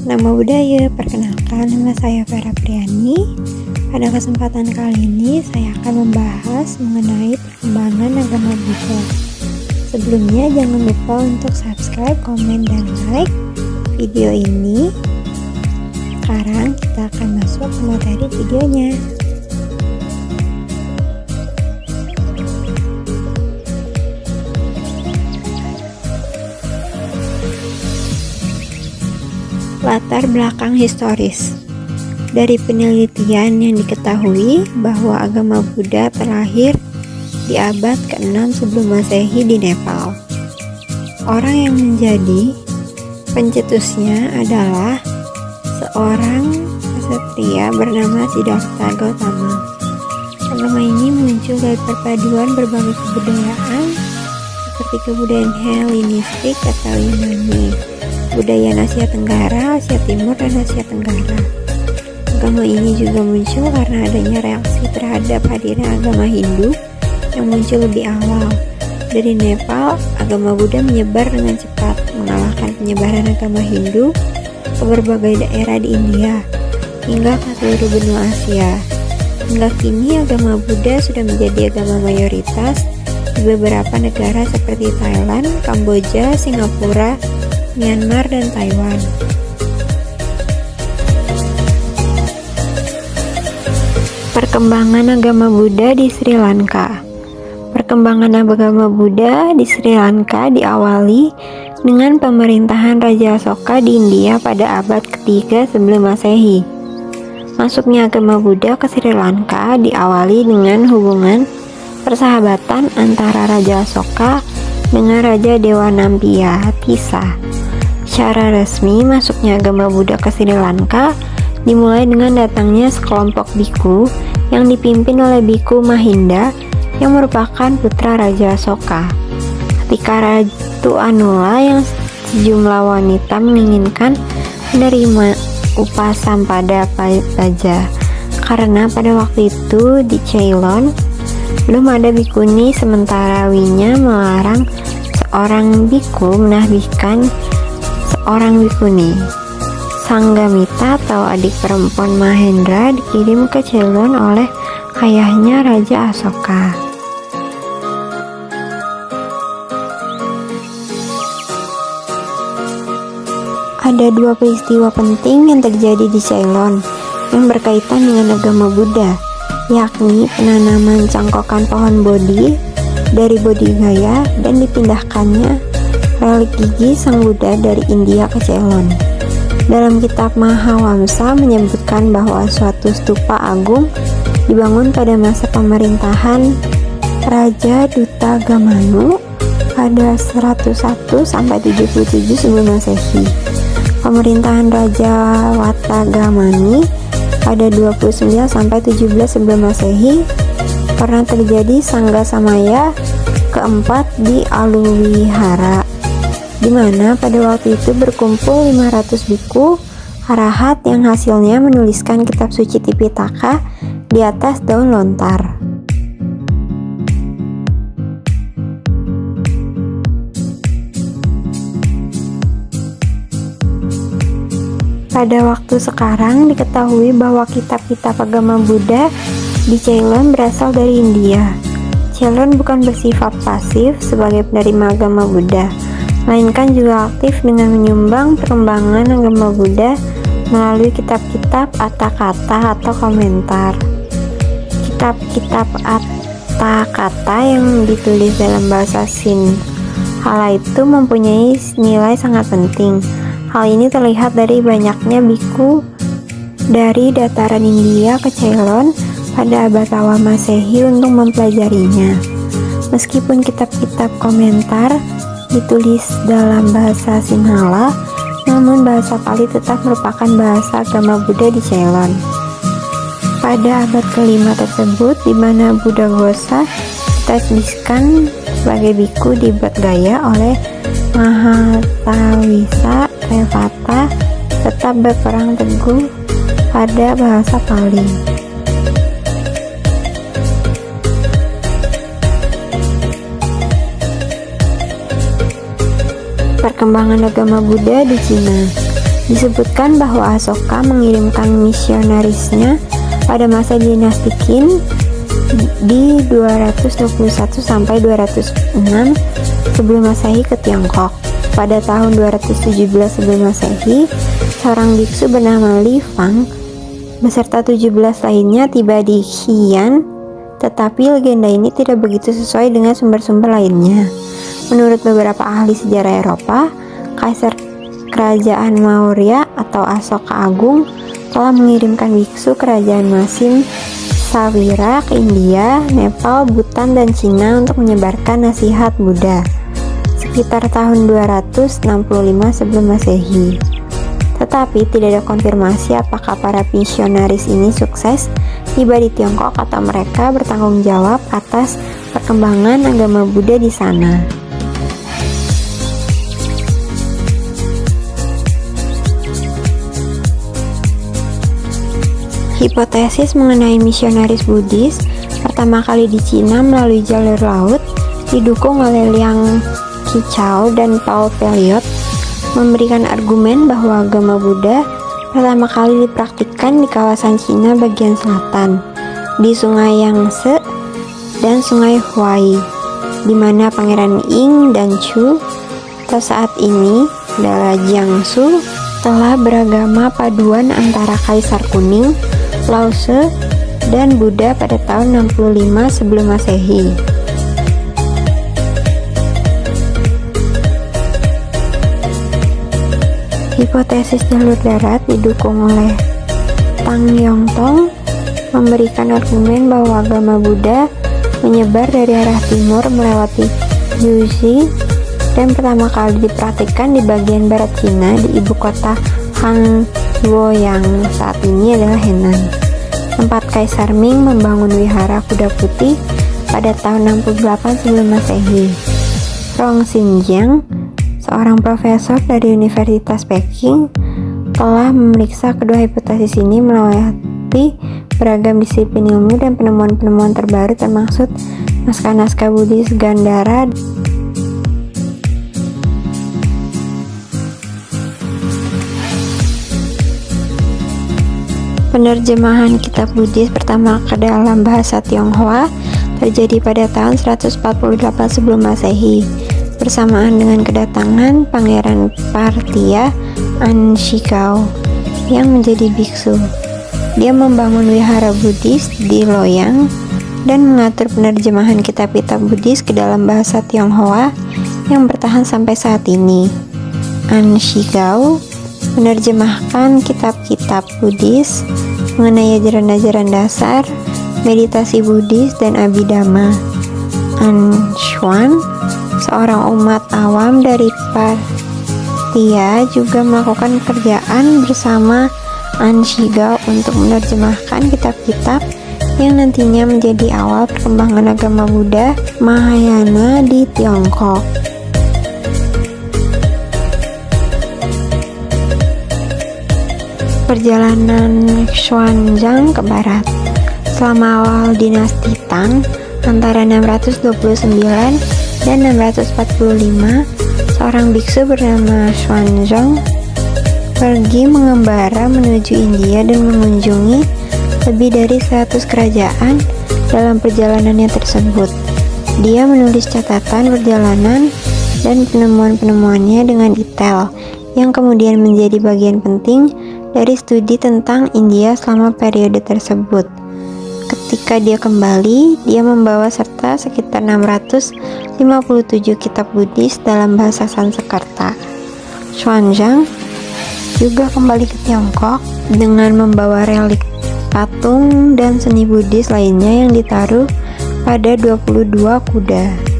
Nama budaya, perkenalkan nama saya Vera Priani. Pada kesempatan kali ini saya akan membahas mengenai perkembangan agama Buddha. Sebelumnya jangan lupa untuk subscribe, komen, dan like video ini. Sekarang kita akan masuk ke materi videonya. Latar belakang historis. Dari penelitian yang diketahui bahwa agama Buddha terlahir di abad ke-6 sebelum Masehi di Nepal. Orang yang menjadi pencetusnya adalah seorang ksatria bernama Siddhartha Gautama. Agama ini muncul dari perpaduan berbagai kebudayaan seperti kebudayaan Helenistik atau Yunani, budaya Asia Tenggara, Asia Timur, dan Asia Tenggara. Agama ini juga muncul karena adanya reaksi terhadap hadirnya agama Hindu yang muncul lebih awal. Dari Nepal, agama Buddha menyebar dengan cepat, mengalahkan penyebaran agama Hindu ke berbagai daerah di India, hingga ke seluruh benua Asia. Hingga kini agama Buddha sudah menjadi agama mayoritas di beberapa negara seperti Thailand, Kamboja, Singapura, Myanmar, dan Taiwan. Perkembangan agama Buddha di Sri Lanka. Perkembangan agama Buddha di Sri Lanka diawali dengan pemerintahan Raja Asoka di India pada abad ketiga sebelum Masehi. Masuknya agama Buddha ke Sri Lanka diawali dengan hubungan persahabatan antara Raja Asoka dengan Raja Dewanampiya Tissa. Secara resmi, masuknya agama Buddha ke Sri Lanka dimulai dengan datangnya sekelompok biku yang dipimpin oleh Biku Mahinda yang merupakan putra Raja Asoka. Ketika Ratu Anula yang sejumlah wanita menginginkan menerima upah sampada paja, karena pada waktu itu di Ceylon belum ada bikuni, sementara Winya melarang seorang biku menahbihkan seorang bikuni. Sanggamita atau adik perempuan Mahendra dikirim ke Ceylon oleh ayahnya Raja Asoka. Ada dua peristiwa penting yang terjadi di Ceylon yang berkaitan dengan agama Buddha, yakni penanaman cangkokan pohon Bodhi dari Bodhi Gaya dan dipindahkannya relik gigi Sang Buddha dari India ke Ceylon. Dalam kitab Mahawamsa menyebutkan bahwa suatu stupa agung dibangun pada masa pemerintahan Raja Dutagamanu pada 101-77 sebelum Masehi. Pemerintahan Raja Watagamani pada 29-17 sebelum Masehi. Pernah terjadi Sangga Samaya keempat di Aluwihara, di mana pada waktu itu berkumpul 500 biku arahat yang hasilnya menuliskan kitab suci Tipitaka di atas daun lontar. Pada waktu sekarang diketahui bahwa kitab-kitab agama Buddha di Ceylon berasal dari India. Ceylon bukan bersifat pasif sebagai penerima agama Buddha, melainkan juga aktif dengan menyumbang perkembangan agama Buddha melalui kitab-kitab atta-kata atau komentar. Kitab-kitab atta-kata yang ditulis dalam bahasa Sinhala itu mempunyai nilai sangat penting. Hal ini terlihat dari banyaknya biku dari dataran India ke Ceylon pada abad awal Masehi untuk mempelajarinya. Meskipun kitab-kitab komentar ditulis dalam bahasa Sinhala, namun bahasa Pali tetap merupakan bahasa agama Buddha di Ceylon. Pada abad kelima tersebut, di mana Buddha Ghosa dituliskan sebagai biku di Bodh Gaya oleh Mahatawisa Revata, tetap berperang teguh pada bahasa Pali. Perkembangan agama Buddha di Cina. Disebutkan bahwa Asoka mengirimkan misionarisnya pada masa dinasti Qin di 221 sampai 206 sebelum Masehi ke Tiongkok. Pada tahun 217 sebelum Masehi, seorang biksu bernama Li Fang beserta 17 lainnya tiba di Xi'an, tetapi legenda ini tidak begitu sesuai dengan sumber-sumber lainnya. Menurut beberapa ahli sejarah Eropa, Kaisar Kerajaan Maurya atau Asoka Agung telah mengirimkan biksu kerajaan Masin Sawira ke India, Nepal, Bhutan, dan Cina untuk menyebarkan nasihat Buddha sekitar tahun 265 sebelum Masehi. Tetapi tidak ada konfirmasi apakah para misionaris ini sukses tiba di Tiongkok atau mereka bertanggung jawab atas perkembangan agama Buddha di sana. Hipotesis mengenai misionaris Buddhis pertama kali di Cina melalui jalur laut didukung oleh Liang Qichao dan Paul Pelliot memberikan argumen bahwa agama Buddha pertama kali dipraktikkan di kawasan Cina bagian selatan, di Sungai Yangtze dan Sungai Huai, di mana Pangeran Ying dan Chu atau saat ini adalah Jiangsu telah beragama paduan antara Kaisar Kuning, Lause, dan Buddha pada tahun 65 sebelum Masehi. Hipotesis jalur darat didukung oleh Tang Yongtong memberikan argumen bahwa agama Buddha menyebar dari arah timur melewati Yuezhi dan pertama kali dipraktikkan di bagian barat Cina di ibu kota Hangzhou yang saat ini adalah Henan, tempat Kaisar Ming membangun wihara kuda putih pada tahun 68 sebelum Masehi. Rong Xinjiang, seorang profesor dari Universitas Peking, telah memeriksa kedua hipotesis ini melewati beragam disiplin ilmu dan penemuan-penemuan terbaru termasuk naskah-naskah Buddhis Gandhara. Penerjemahan kitab Buddhis pertama ke dalam bahasa Tionghoa terjadi pada tahun 148 sebelum Masehi, bersamaan dengan kedatangan Pangeran Parthia Anshikao yang menjadi biksu. Dia membangun wihara Buddhis di Loyang dan mengatur penerjemahan kitab-kitab Buddhis ke dalam bahasa Tionghoa yang bertahan sampai saat ini. Anshikao menerjemahkan kitab-kitab Buddhis mengenai ajaran-ajaran dasar, meditasi Buddhis, dan Abhidhamma. Anshuan, seorang umat awam dari Parthia, juga melakukan pekerjaan bersama Anshigao untuk menerjemahkan kitab-kitab yang nantinya menjadi awal perkembangan agama Buddha Mahayana di Tiongkok. Perjalanan Xuanzang ke barat. Selama awal dinasti Tang antara 629 dan 645, seorang biksu bernama Xuanzang pergi mengembara menuju India dan mengunjungi lebih dari 100 kerajaan dalam perjalanannya tersebut. Dia menulis catatan perjalanan dan penemuan-penemuannya dengan detail, yang kemudian menjadi bagian penting dari studi tentang India selama periode tersebut. Ketika dia kembali, dia membawa serta sekitar 657 kitab Buddhis dalam bahasa Sanskerta. Xuanzang juga kembali ke Tiongkok dengan membawa relik patung dan seni Buddhis lainnya yang ditaruh pada 22 kuda.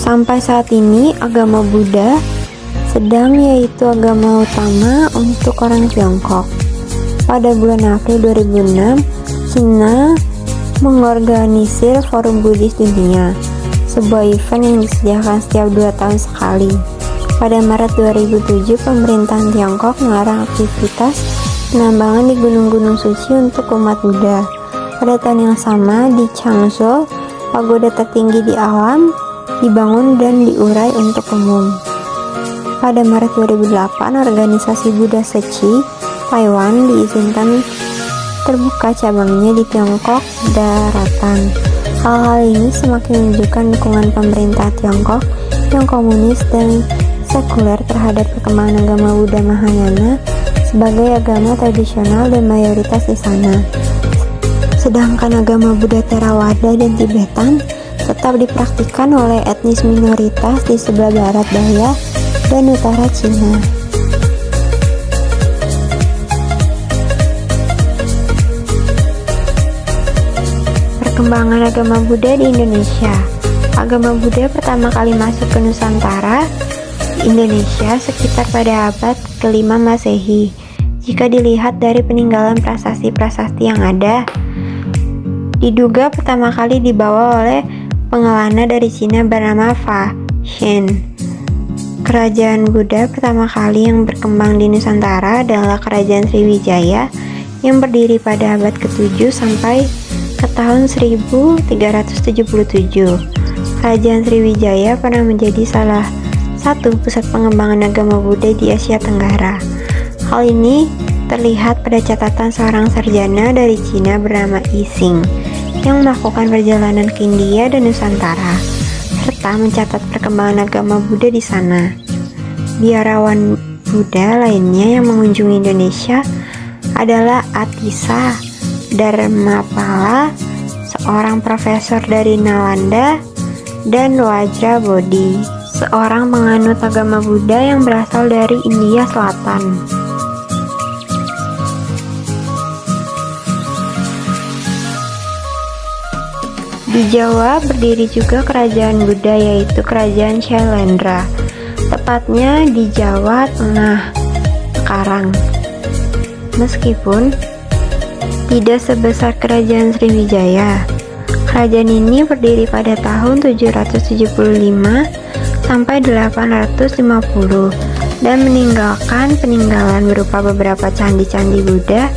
Sampai saat ini, agama Buddha sedang yaitu agama utama untuk orang Tiongkok. Pada bulan April 2006, Cina mengorganisir Forum Buddhis Dunia, sebuah event yang disediakan setiap 2 tahun sekali. Pada Maret 2007, pemerintahan Tiongkok melarang aktivitas penambangan di gunung-gunung suci untuk umat Buddha. Pada tahun yang sama, di Changzhou, pagoda tertinggi di alam, dibangun dan diurai untuk umum. Pada Maret 2008, organisasi Buddha Secchi Taiwan diizinkan terbuka cabangnya di Tiongkok Daratan. Hal-hal ini semakin menunjukkan dukungan pemerintah Tiongkok yang komunis dan sekuler terhadap perkembangan agama Buddha Mahayana sebagai agama tradisional dan mayoritas di sana. Sedangkan agama Buddha Theravada dan Tibetan tetap dipraktikkan oleh etnis minoritas di sebelah barat daya dan utara Cina. Perkembangan agama Buddha di Indonesia. Agama Buddha pertama kali masuk ke Nusantara Indonesia sekitar pada abad ke-5 Masehi. Jika dilihat dari peninggalan prasasti-prasasti yang ada, diduga pertama kali dibawa oleh pengelana dari Cina bernama Fa Shen. Kerajaan Buddha pertama kali yang berkembang di Nusantara adalah Kerajaan Sriwijaya yang berdiri pada abad ke-7 sampai ke tahun 1377. Kerajaan Sriwijaya pernah menjadi salah satu pusat pengembangan agama Buddha di Asia Tenggara. Hal ini terlihat pada catatan seorang sarjana dari Cina bernama Yi Xing yang melakukan perjalanan ke India dan Nusantara serta mencatat perkembangan agama Buddha di sana. Biarawan Buddha lainnya yang mengunjungi Indonesia adalah Atisa Dharmapala, seorang profesor dari Nalanda, dan Wajra Bodhi, seorang penganut agama Buddha yang berasal dari India Selatan. Di Jawa berdiri juga kerajaan Buddha, yaitu Kerajaan Shailendra, tepatnya di Jawa Tengah sekarang. Meskipun tidak sebesar Kerajaan Sriwijaya, kerajaan ini berdiri pada tahun 775 sampai 850 dan meninggalkan peninggalan berupa beberapa candi-candi Buddha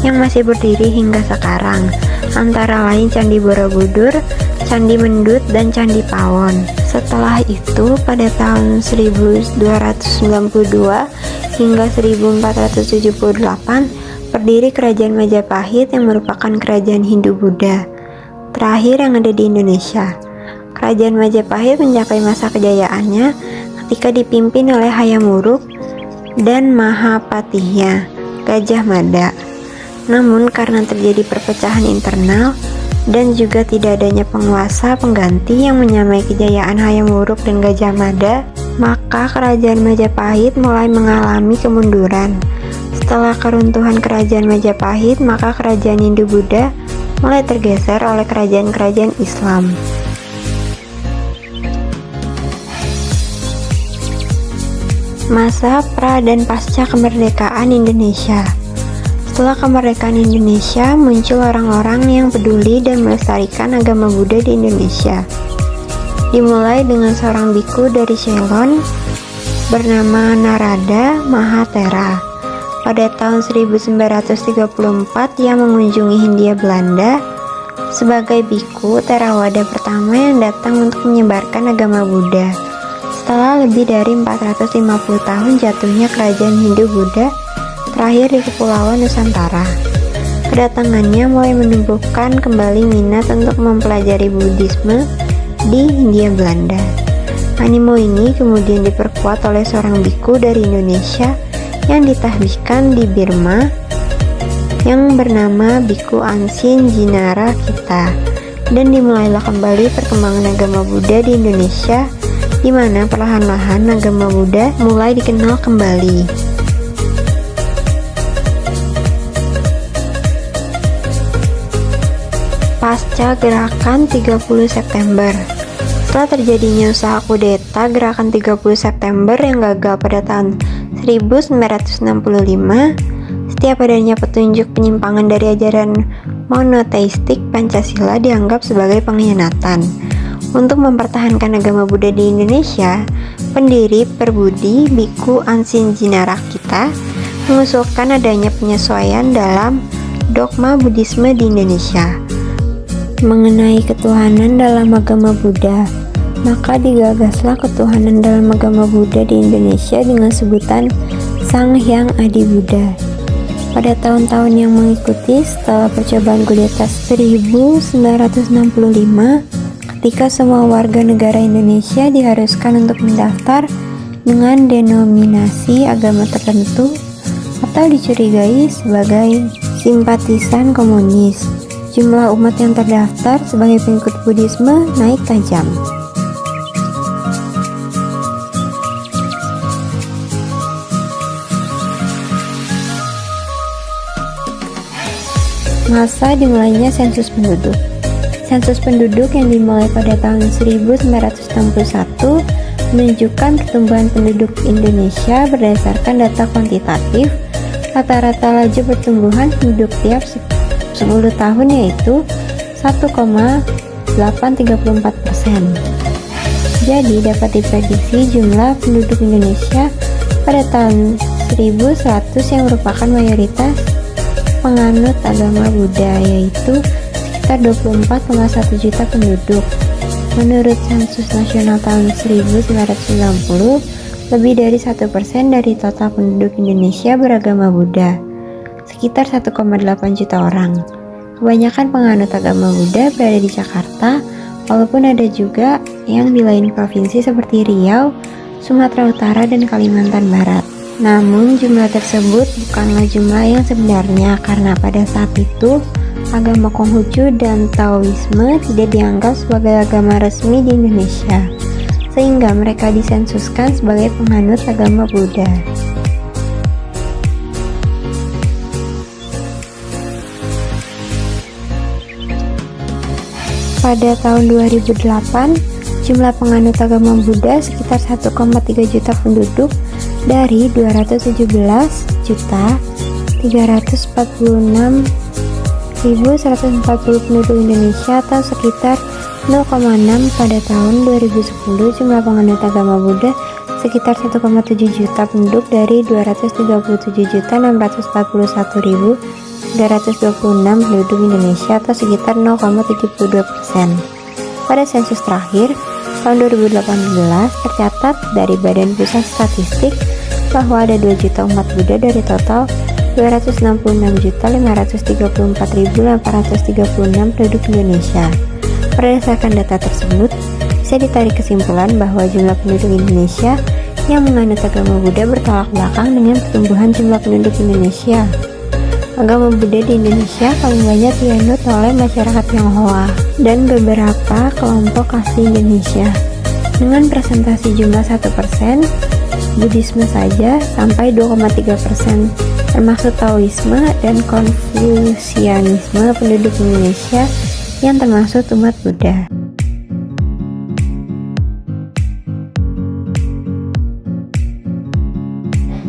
yang masih berdiri hingga sekarang, antara lain Candi Borobudur, Candi Mendut, dan Candi Pawon. Setelah itu, pada tahun 1292 hingga 1478, berdiri Kerajaan Majapahit yang merupakan kerajaan Hindu-Buddha terakhir yang ada di Indonesia. Kerajaan Majapahit mencapai masa kejayaannya ketika dipimpin oleh Hayam Wuruk dan Mahapatihya, Gajah Mada. Namun karena terjadi perpecahan internal dan juga tidak adanya penguasa pengganti yang menyamai kejayaan Hayam Wuruk dan Gajah Mada, maka Kerajaan Majapahit mulai mengalami kemunduran. Setelah keruntuhan Kerajaan Majapahit, maka Kerajaan Hindu-Buddha mulai tergeser oleh kerajaan-kerajaan Islam. Masa pra dan pasca kemerdekaan Indonesia. Setelah kemerdekaan Indonesia, muncul orang-orang yang peduli dan melestarikan agama Buddha di Indonesia. Dimulai dengan seorang biku dari Ceylon bernama Narada Mahathera. Pada tahun 1934, ia mengunjungi Hindia Belanda sebagai biku Theravada pertama yang datang untuk menyebarkan agama Buddha. Setelah lebih dari 450 tahun jatuhnya kerajaan Hindu-Buddha terakhir di Kepulauan Nusantara, kedatangannya mulai menumbuhkan kembali minat untuk mempelajari Buddhisme di Hindia Belanda. Animo ini kemudian diperkuat oleh seorang biku dari Indonesia yang ditahbiskan di Burma yang bernama Biku Ansin Jinarakita, dan dimulailah kembali perkembangan agama Buddha di Indonesia, di mana perlahan-lahan agama Buddha mulai dikenal kembali. Pasca gerakan 30 September. Setelah terjadinya usaha kudeta gerakan 30 September yang gagal pada tahun 1965, setiap adanya petunjuk penyimpangan dari ajaran monoteistik Pancasila dianggap sebagai pengkhianatan. Untuk mempertahankan agama Buddha di Indonesia, pendiri Perbudi Biku Ansin Jinarakita mengusulkan adanya penyesuaian dalam dogma Buddhisme di Indonesia. mengenai ketuhanan dalam agama Buddha. Maka digagaslah ketuhanan dalam agama Buddha di Indonesia dengan sebutan Sang Hyang Adi Buddha. Pada tahun-tahun yang mengikuti setelah percobaan kudeta 1965, ketika semua warga negara Indonesia diharuskan untuk mendaftar dengan denominasi agama tertentu atau dicurigai sebagai simpatisan komunis, jumlah umat yang terdaftar sebagai pengikut Buddhisme naik tajam. Masa dimulainya sensus penduduk. Sensus penduduk yang dimulai pada tahun 1961 menunjukkan pertumbuhan penduduk Indonesia berdasarkan data kuantitatif. Rata-rata laju pertumbuhan penduduk tiap 10 tahun yaitu 1,834%. Jadi dapat diprediksi jumlah penduduk Indonesia pada tahun 1100 yang merupakan mayoritas penganut agama Buddha, yaitu sekitar 24,1 juta penduduk. Menurut sensus nasional tahun 1990, lebih dari 1% dari total penduduk Indonesia beragama Buddha, sekitar 1,8 juta orang. Kebanyakan penganut agama Buddha berada di Jakarta, walaupun ada juga yang di lain provinsi seperti Riau, Sumatera Utara, dan Kalimantan Barat. Namun jumlah tersebut bukanlah jumlah yang sebenarnya, karena pada saat itu agama Konghucu dan Taoisme tidak dianggap sebagai agama resmi di Indonesia, sehingga mereka disensuskan sebagai penganut agama Buddha. Pada tahun 2008, jumlah penganut agama Buddha sekitar 1,3 juta penduduk dari 217.346.140 penduduk Indonesia, atau sekitar 0,6. Pada tahun 2010, jumlah penganut agama Buddha sekitar 1,7 juta penduduk dari 237.641.326 penduduk Indonesia, atau sekitar 0,72%. Pada sensus terakhir tahun 2018 tercatat dari Badan Pusat Statistik bahwa ada 2 juta umat Buddha dari total 266.534.836 penduduk Indonesia. Berdasarkan data tersebut, bisa ditarik kesimpulan bahwa jumlah penduduk Indonesia yang menganut agama Buddha bertolak belakang dengan pertumbuhan jumlah penduduk Indonesia. Agama Buddha di Indonesia paling banyak dianut oleh masyarakat Tionghoa dan beberapa kelompok asli Indonesia. Dengan presentasi jumlah 1%, Buddhisme saja sampai 2,3%, termasuk Taoisme dan Konfusianisme penduduk Indonesia yang termasuk umat Buddha.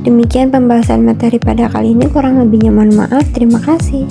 Demikian pembahasan materi pada kali ini, kurang lebihnya mohon maaf. Terima kasih.